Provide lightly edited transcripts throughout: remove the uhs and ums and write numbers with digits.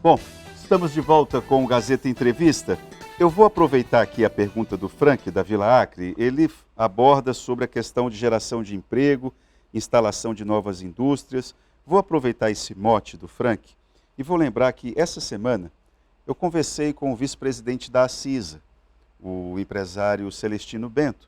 Bom, estamos de volta com o Gazeta Entrevista. Eu vou aproveitar aqui a pergunta do Frank, da Vila Acre. Ele aborda sobre a questão de geração de emprego, instalação de novas indústrias. Vou aproveitar esse mote do Frank e vou lembrar que essa semana eu conversei com o vice-presidente da Acisa, o empresário Celestino Bento,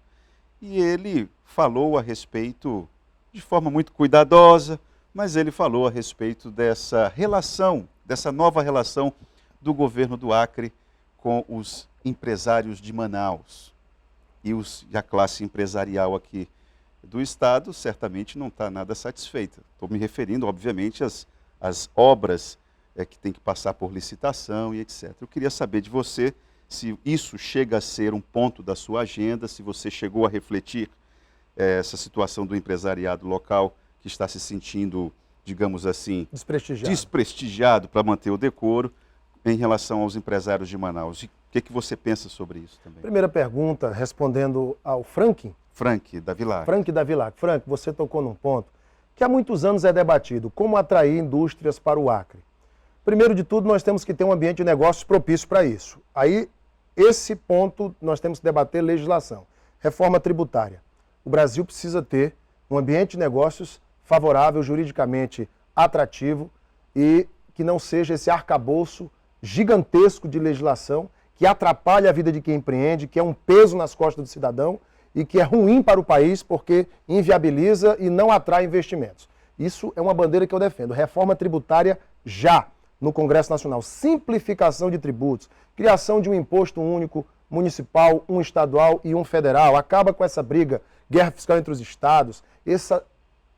e ele falou a respeito, de forma muito cuidadosa, mas ele falou a respeito dessa relação, dessa nova relação do governo do Acre com os empresários de Manaus. E a classe empresarial aqui do Estado certamente não está nada satisfeita. Estou me referindo, obviamente, às obras que tem que passar por licitação e etc. Eu queria saber de você se isso chega a ser um ponto da sua agenda, se você chegou a refletir essa situação do empresariado local que está se sentindo, digamos assim, desprestigiado para manter o decoro em relação aos empresários de Manaus. O que você pensa sobre isso também? Primeira pergunta, respondendo ao Frank. Frank, da Vila Acre. Frank, da Vila Acre. Frank, você tocou num ponto que há muitos anos é debatido, como atrair indústrias para o Acre. Primeiro de tudo, nós temos que ter um ambiente de negócios propício para isso. Aí, esse ponto, nós temos que debater legislação. Reforma tributária. O Brasil precisa ter um ambiente de negócios favorável, juridicamente atrativo e que não seja esse arcabouço gigantesco de legislação que atrapalha a vida de quem empreende, que é um peso nas costas do cidadão e que é ruim para o país porque inviabiliza e não atrai investimentos. Isso é uma bandeira que eu defendo. Reforma tributária já no Congresso Nacional. Simplificação de tributos, criação de um imposto único municipal, um estadual e um federal. Acaba com essa briga, guerra fiscal entre os estados, essa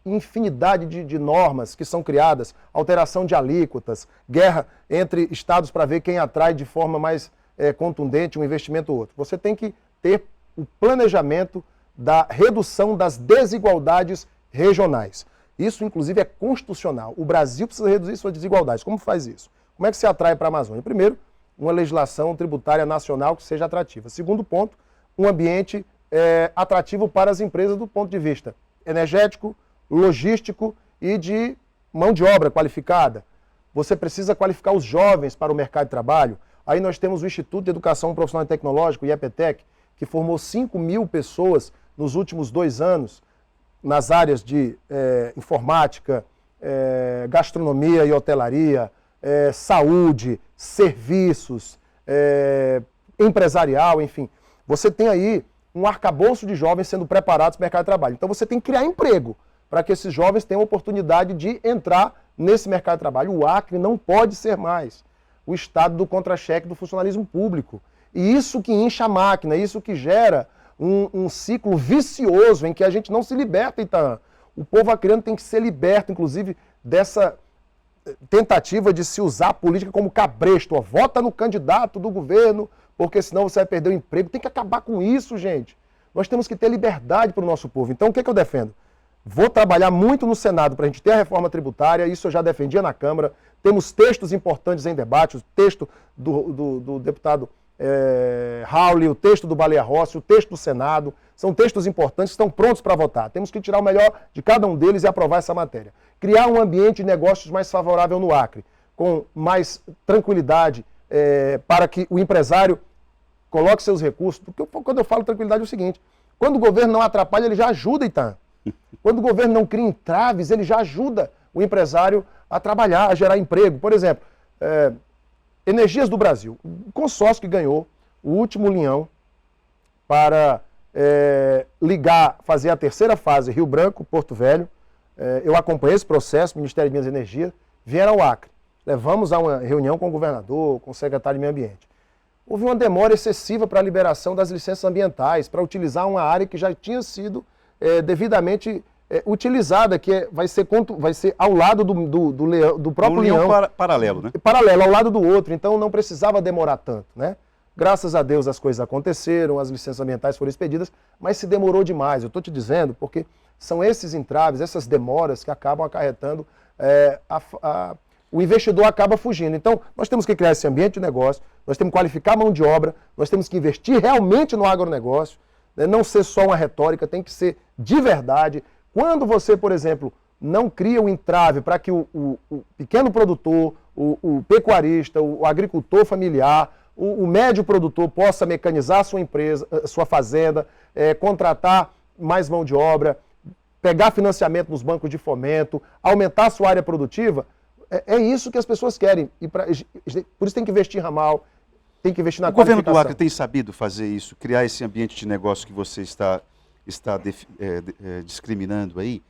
infinidade de normas que são criadas, alteração de alíquotas, guerra entre estados para ver quem atrai de forma mais contundente um investimento ou outro. Você tem que ter o planejamento da redução das desigualdades regionais. Isso, inclusive, é constitucional. O Brasil precisa reduzir suas desigualdades. Como faz isso? Como é que se atrai para a Amazônia? Primeiro, uma legislação tributária nacional que seja atrativa. Segundo ponto, um ambiente atrativo para as empresas do ponto de vista energético, logístico e de mão de obra qualificada. Você precisa qualificar os jovens para o mercado de trabalho. Aí nós temos o Instituto de Educação Profissional e Tecnológico, o IEPTEC, que formou 5.000 pessoas nos últimos 2 anos nas áreas de informática, gastronomia e hotelaria, saúde, serviços, empresarial, enfim. Você tem aí um arcabouço de jovens sendo preparados para o mercado de trabalho. Então você tem que criar emprego para que esses jovens tenham a oportunidade de entrar nesse mercado de trabalho. O Acre não pode ser mais o estado do contra-cheque do funcionalismo público. E isso que incha a máquina, isso que gera um ciclo vicioso em que a gente não se liberta, Itaã. O povo acreano tem que ser liberto, inclusive, dessa tentativa de se usar a política como cabresto. Ó, vota no candidato do governo, porque senão você vai perder o emprego. Tem que acabar com isso, gente. Nós temos que ter liberdade para o nosso povo. Então, o que é que eu defendo? Vou trabalhar muito no Senado para a gente ter a reforma tributária, isso eu já defendia na Câmara. Temos textos importantes em debate, o texto do deputado Raul, o texto do Baleia Rossi, o texto do Senado. São textos importantes, estão prontos para votar. Temos que tirar o melhor de cada um deles e aprovar essa matéria. Criar um ambiente de negócios mais favorável no Acre, com mais tranquilidade, para que o empresário coloque seus recursos. Porque quando eu falo tranquilidade é o seguinte, quando o governo não atrapalha, ele já ajuda, Itaã. Quando o governo não cria entraves, ele já ajuda o empresário a trabalhar, a gerar emprego. Por exemplo, Energias do Brasil, o consórcio que ganhou o último linhão para ligar, fazer a terceira fase Rio Branco, Porto Velho. Eu acompanhei esse processo, Ministério de Minas e Energia, vieram ao Acre. Levamos a uma reunião com o governador, com o secretário de Meio Ambiente. Houve uma demora excessiva para a liberação das licenças ambientais, para utilizar uma área que já tinha sido devidamente utilizada, que vai ser ao lado do próprio leão. Paralelo, né? Paralelo, ao lado do outro, então não precisava demorar tanto, né? Graças a Deus as coisas aconteceram, as licenças ambientais foram expedidas, mas se demorou demais. Eu estou te dizendo porque são esses entraves, essas demoras que acabam acarretando, o investidor acaba fugindo. Então, nós temos que criar esse ambiente de negócio, nós temos que qualificar a mão de obra, nós temos que investir realmente no agronegócio, né? Não ser só uma retórica, tem que ser de verdade. Quando você, por exemplo, não cria o entrave para que o pequeno produtor, o pecuarista, o agricultor familiar, o médio produtor possa mecanizar a sua empresa, a sua fazenda, contratar mais mão de obra, pegar financiamento nos bancos de fomento, aumentar a sua área produtiva, é isso que as pessoas querem. E por isso tem que investir em ramal, tem que investir na qualificação. O governo do Acre tem sabido fazer isso, criar esse ambiente de negócio que você está discriminando aí?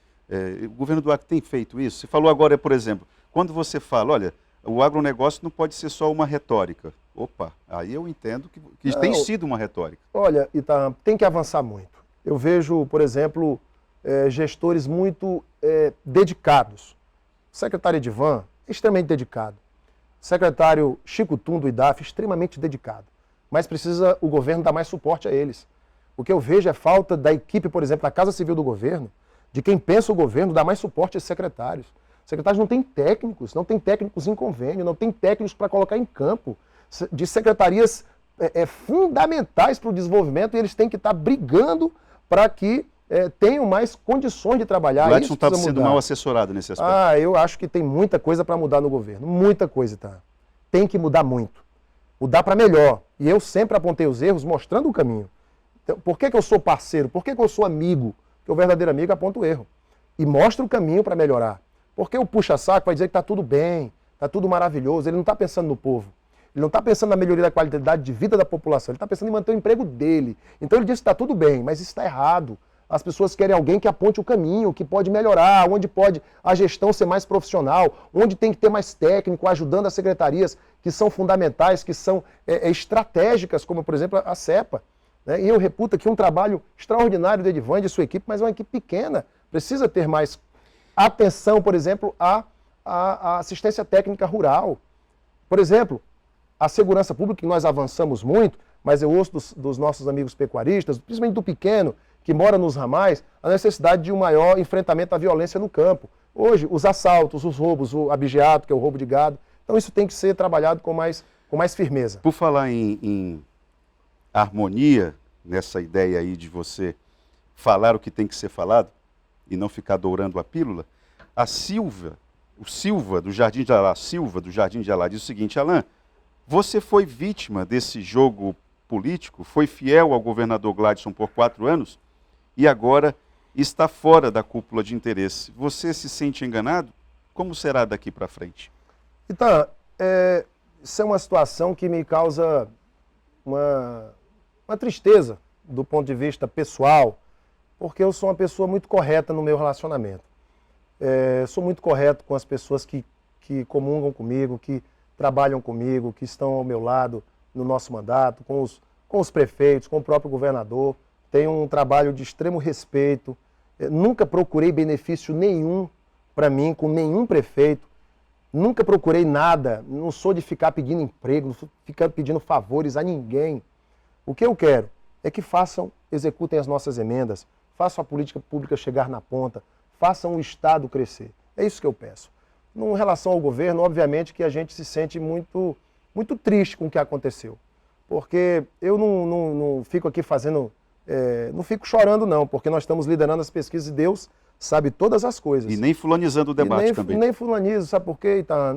O governo do Acre tem feito isso? Você falou agora, por exemplo, quando você fala, olha, o agronegócio não pode ser só uma retórica. Opa, aí eu entendo que tem sido uma retórica. Olha, Itam, tem que avançar muito. Eu vejo, por exemplo, gestores muito dedicados. O secretário Edivan, extremamente dedicado. O secretário Chico Tum, do IDAF, extremamente dedicado. Mas precisa o governo dar mais suporte a eles. O que eu vejo é falta da equipe, por exemplo, da Casa Civil do governo, de quem pensa o governo, dar mais suporte a esses secretários. Os secretários não têm técnicos em convênio, não têm técnicos para colocar em campo, de secretarias fundamentais para o desenvolvimento, e eles têm que estar brigando para que tenham mais condições de trabalhar. O Gladson está sendo mal assessorado nesse aspecto. Eu acho que tem muita coisa para mudar no governo, muita coisa, tá? Tem que mudar muito. Mudar para melhor. E eu sempre apontei os erros mostrando o caminho. Então, por que eu sou parceiro? Por que eu sou amigo? Porque o verdadeiro amigo aponta o erro. E mostra o caminho para melhorar. Porque o puxa-saco vai dizer que está tudo bem, está tudo maravilhoso. Ele não está pensando no povo. Ele não está pensando na melhoria da qualidade de vida da população. Ele está pensando em manter o emprego dele. Então ele diz que está tudo bem, mas isso está errado. As pessoas querem alguém que aponte o caminho, que pode melhorar, onde pode a gestão ser mais profissional, onde tem que ter mais técnico, ajudando as secretarias que são fundamentais, que são estratégicas, como, por exemplo, a CEPA. Né? E eu reputo aqui um trabalho extraordinário do Edivan e de sua equipe, mas é uma equipe pequena. Precisa ter mais atenção, por exemplo, à assistência técnica rural. Por exemplo, a segurança pública, que nós avançamos muito, mas eu ouço dos nossos amigos pecuaristas, principalmente do pequeno, que mora nos ramais, a necessidade de um maior enfrentamento à violência no campo. Hoje, os assaltos, os roubos, o abigeato, que é o roubo de gado, então isso tem que ser trabalhado com mais firmeza. Por falar em harmonia, nessa ideia aí de você falar o que tem que ser falado e não ficar dourando a pílula, o Silva do Jardim de Alá diz o seguinte: Alain, você foi vítima desse jogo político, foi fiel ao governador Gladson por 4 anos e agora está fora da cúpula de interesse. Você se sente enganado? Como será daqui para frente? Então, isso é uma situação que me causa uma tristeza do ponto de vista pessoal, porque eu sou uma pessoa muito correta no meu relacionamento. Sou muito correto com as pessoas que comungam comigo, que trabalham comigo, que estão ao meu lado no nosso mandato, com os prefeitos, com o próprio governador. Tenho um trabalho de extremo respeito. Nunca procurei benefício nenhum para mim, com nenhum prefeito. Nunca procurei nada. Não sou de ficar pedindo emprego, não sou de ficar pedindo favores a ninguém. O que eu quero é que executem as nossas emendas, façam a política pública chegar na ponta, façam o Estado crescer. É isso que eu peço. Em relação ao governo, obviamente que a gente se sente muito, muito triste com o que aconteceu. Porque eu não fico aqui não fico chorando não, porque nós estamos liderando as pesquisas e Deus sabe todas as coisas. E nem fulanizando o debate também. Nem fulanizo, sabe por quê? Então,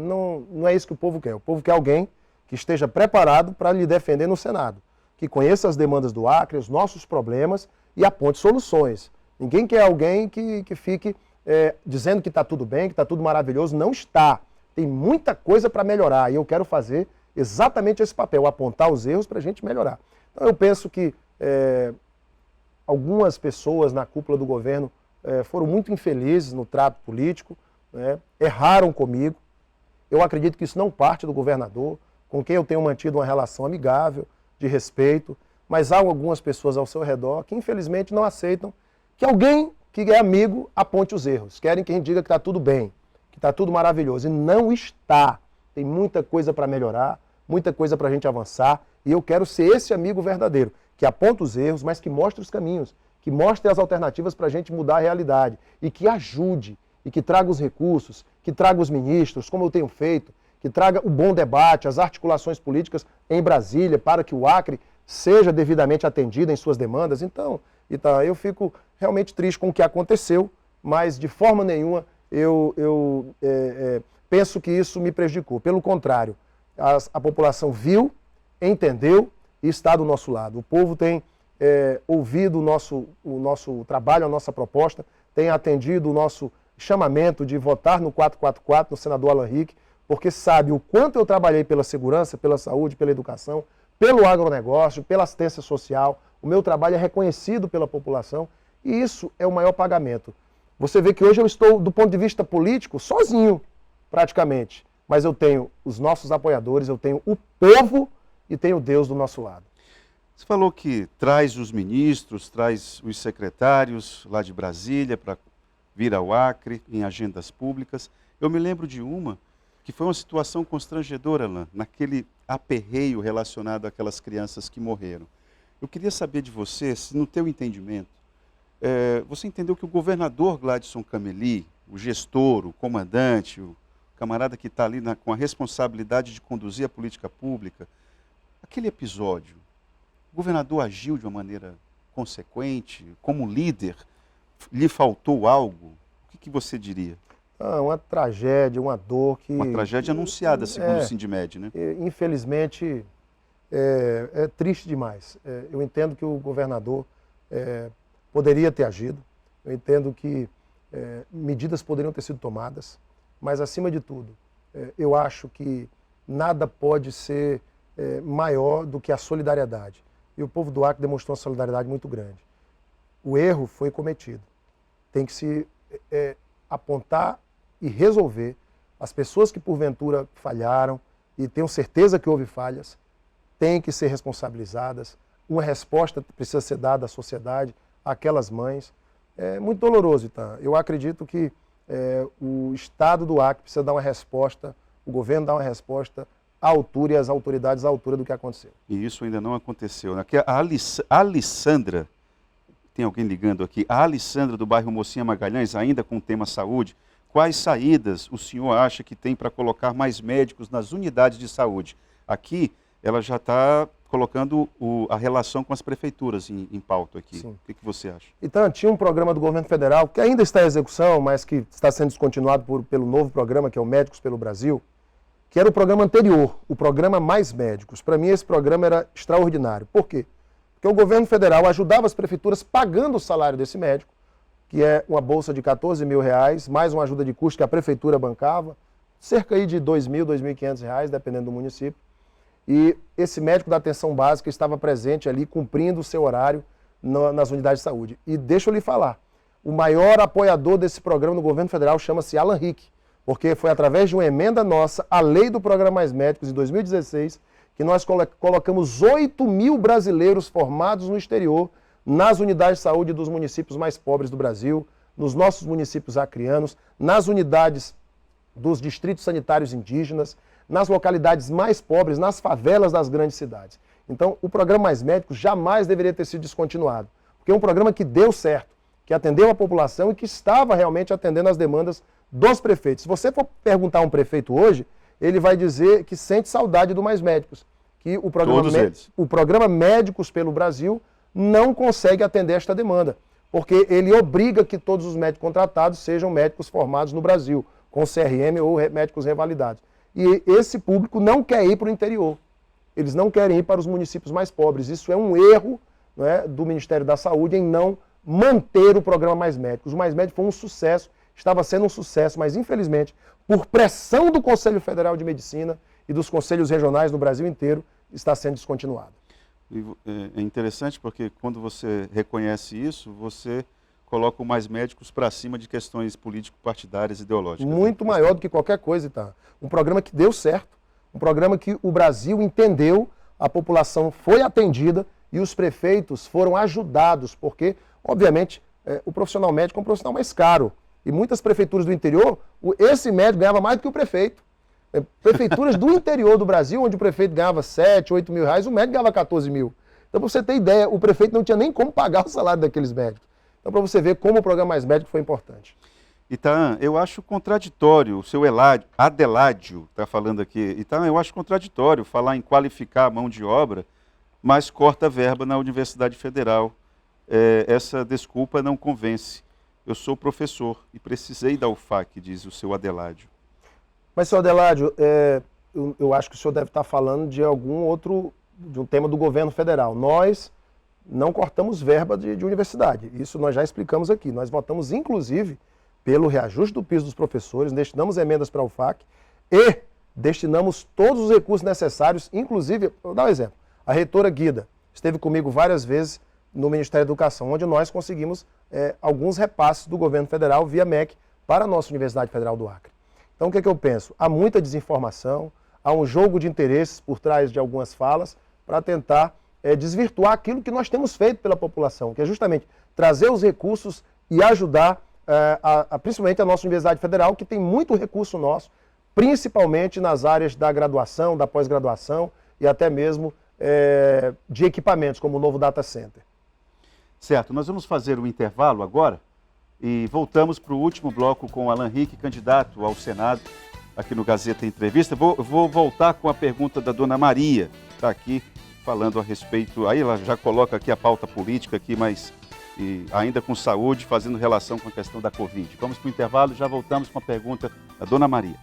não é isso que o povo quer. O povo quer alguém que esteja preparado para lhe defender no Senado, que conheça as demandas do Acre, os nossos problemas e aponte soluções. Ninguém quer alguém que fique dizendo que está tudo bem, que está tudo maravilhoso. Não está. Tem muita coisa para melhorar e eu quero fazer exatamente esse papel, apontar os erros para a gente melhorar. Então eu penso que algumas pessoas na cúpula do governo foram muito infelizes no trato político, né? Erraram comigo. Eu acredito que isso não parte do governador, com quem eu tenho mantido uma relação amigável, de respeito, mas há algumas pessoas ao seu redor que infelizmente não aceitam que alguém que é amigo aponte os erros. Querem que a gente diga que está tudo bem, que está tudo maravilhoso. E não está. Tem muita coisa para melhorar, muita coisa para a gente avançar. E eu quero ser esse amigo verdadeiro, que aponta os erros, mas que mostre os caminhos, que mostre as alternativas para a gente mudar a realidade. E que ajude, e que traga os recursos, que traga os ministros, como eu tenho feito, que traga o bom debate, as articulações políticas em Brasília, para que o Acre seja devidamente atendido em suas demandas. Então, eu fico realmente triste com o que aconteceu, mas de forma nenhuma penso que isso me prejudicou. Pelo contrário, a população viu, entendeu e está do nosso lado. O povo tem ouvido o nosso trabalho, a nossa proposta, tem atendido o nosso chamamento de votar no 444, no senador Alan Rick, porque sabe o quanto eu trabalhei pela segurança, pela saúde, pela educação, pelo agronegócio, pela assistência social. O meu trabalho é reconhecido pela população e isso é o maior pagamento. Você vê que hoje eu estou, do ponto de vista político, sozinho, praticamente. Mas eu tenho os nossos apoiadores, eu tenho o povo e tenho Deus do nosso lado. Você falou que traz os ministros, traz os secretários lá de Brasília para vir ao Acre em agendas públicas. Eu me lembro de uma que foi uma situação constrangedora, Alain, naquele aperreio relacionado àquelas crianças que morreram. Eu queria saber de você, se no teu entendimento, você entendeu que o governador Gladson Cameli, o gestor, o comandante, o camarada que está ali com a responsabilidade de conduzir a política pública, aquele episódio, o governador agiu de uma maneira consequente, como líder, lhe faltou algo? O que você diria? Uma tragédia, uma dor que... Uma tragédia anunciada, segundo o Sindmed, né? Infelizmente, é triste demais. Eu entendo que o governador poderia ter agido, eu entendo que medidas poderiam ter sido tomadas, mas, acima de tudo, eu acho que nada pode ser maior do que a solidariedade. E o povo do Acre demonstrou uma solidariedade muito grande. O erro foi cometido. Tem que se apontar e resolver. As pessoas que porventura falharam, e tenho certeza que houve falhas, têm que ser responsabilizadas. Uma resposta precisa ser dada à sociedade, àquelas mães. É muito doloroso, Itan. Eu acredito que o Estado do Acre precisa dar uma resposta, o governo dá uma resposta à altura e as autoridades à altura do que aconteceu. E isso ainda não aconteceu. Aqui, a Alessandra, tem alguém ligando aqui, a Alessandra do bairro Mocinha Magalhães, ainda com o tema saúde, quais saídas o senhor acha que tem para colocar mais médicos nas unidades de saúde? Aqui, ela já está colocando a relação com as prefeituras em pauta aqui. Sim. O que você acha? Então, tinha um programa do governo federal, que ainda está em execução, mas que está sendo descontinuado pelo novo programa, que é o Médicos pelo Brasil, que era o programa anterior, o programa Mais Médicos. Para mim, esse programa era extraordinário. Por quê? Porque o governo federal ajudava as prefeituras pagando o salário desse médico, que é uma bolsa de R$14 mil, mais uma ajuda de custo que a prefeitura bancava, cerca aí de R$2.000, R$2.500, dependendo do município. E esse médico da atenção básica estava presente ali, cumprindo o seu horário nas unidades de saúde. E deixa eu lhe falar, o maior apoiador desse programa no governo federal chama-se Alan Rick, porque foi através de uma emenda nossa, a lei do Programa Mais Médicos, em 2016, que nós colocamos 8 mil brasileiros formados no exterior nas unidades de saúde dos municípios mais pobres do Brasil, nos nossos municípios acreanos, nas unidades dos distritos sanitários indígenas, nas localidades mais pobres, nas favelas das grandes cidades. Então, o Programa Mais Médicos jamais deveria ter sido descontinuado, porque é um programa que deu certo, que atendeu a população e que estava realmente atendendo as demandas dos prefeitos. Se você for perguntar a um prefeito hoje, ele vai dizer que sente saudade do Mais Médicos, que o programa Médicos pelo Brasil não consegue atender esta demanda, porque ele obriga que todos os médicos contratados sejam médicos formados no Brasil, com CRM ou médicos revalidados. E esse público não quer ir para o interior, eles não querem ir para os municípios mais pobres. Isso é um erro, não é, do Ministério da Saúde em não manter o programa Mais Médicos. O Mais Médicos foi um sucesso, estava sendo um sucesso, mas infelizmente, por pressão do Conselho Federal de Medicina e dos conselhos regionais no Brasil inteiro, está sendo descontinuado. É interessante porque quando você reconhece isso, você coloca o Mais Médicos para cima de questões político-partidárias e ideológicas. Muito maior do que qualquer coisa, tá? Um programa que deu certo, um programa que o Brasil entendeu, a população foi atendida e os prefeitos foram ajudados, porque, obviamente, o profissional médico é um profissional mais caro. E muitas prefeituras do interior, esse médico ganhava mais do que o prefeito. Prefeituras do interior do Brasil, onde o prefeito ganhava 7, 8 mil reais, o médico ganhava 14 mil. Então, para você ter ideia, o prefeito não tinha nem como pagar o salário daqueles médicos. Então, para você ver como o programa Mais Médico foi importante. Itan, eu acho contraditório, o seu Adeládio está falando aqui, Itan, eu acho contraditório falar em qualificar a mão de obra, mas corta verba na Universidade Federal. Essa desculpa não convence. eu sou professor e precisei da UFAC, diz o seu Adeládio. Mas, senhor Adeládio, eu acho que o senhor deve estar falando de de um tema do governo federal. Nós não cortamos verba de universidade, isso nós já explicamos aqui. Nós votamos, inclusive, pelo reajuste do piso dos professores, destinamos emendas para a UFAC e destinamos todos os recursos necessários, inclusive, vou dar um exemplo, a reitora Guida esteve comigo várias vezes no Ministério da Educação, onde nós conseguimos alguns repasses do governo federal via MEC para a nossa Universidade Federal do Acre. Então, o que é que eu penso? Há muita desinformação, há um jogo de interesses por trás de algumas falas para tentar desvirtuar aquilo que nós temos feito pela população, que é justamente trazer os recursos e ajudar principalmente a nossa Universidade Federal, que tem muito recurso nosso, principalmente nas áreas da graduação, da pós-graduação e até mesmo de equipamentos, como o novo Data Center. Certo, nós vamos fazer um intervalo agora e voltamos para o último bloco com o Alan Rick, candidato ao Senado, aqui no Gazeta Entrevista. Vou voltar com a pergunta da dona Maria, que está aqui falando a respeito, aí ela já coloca aqui a pauta política aqui, mas ainda com saúde, fazendo relação com a questão da Covid. Vamos para o intervalo e já voltamos com a pergunta da dona Maria.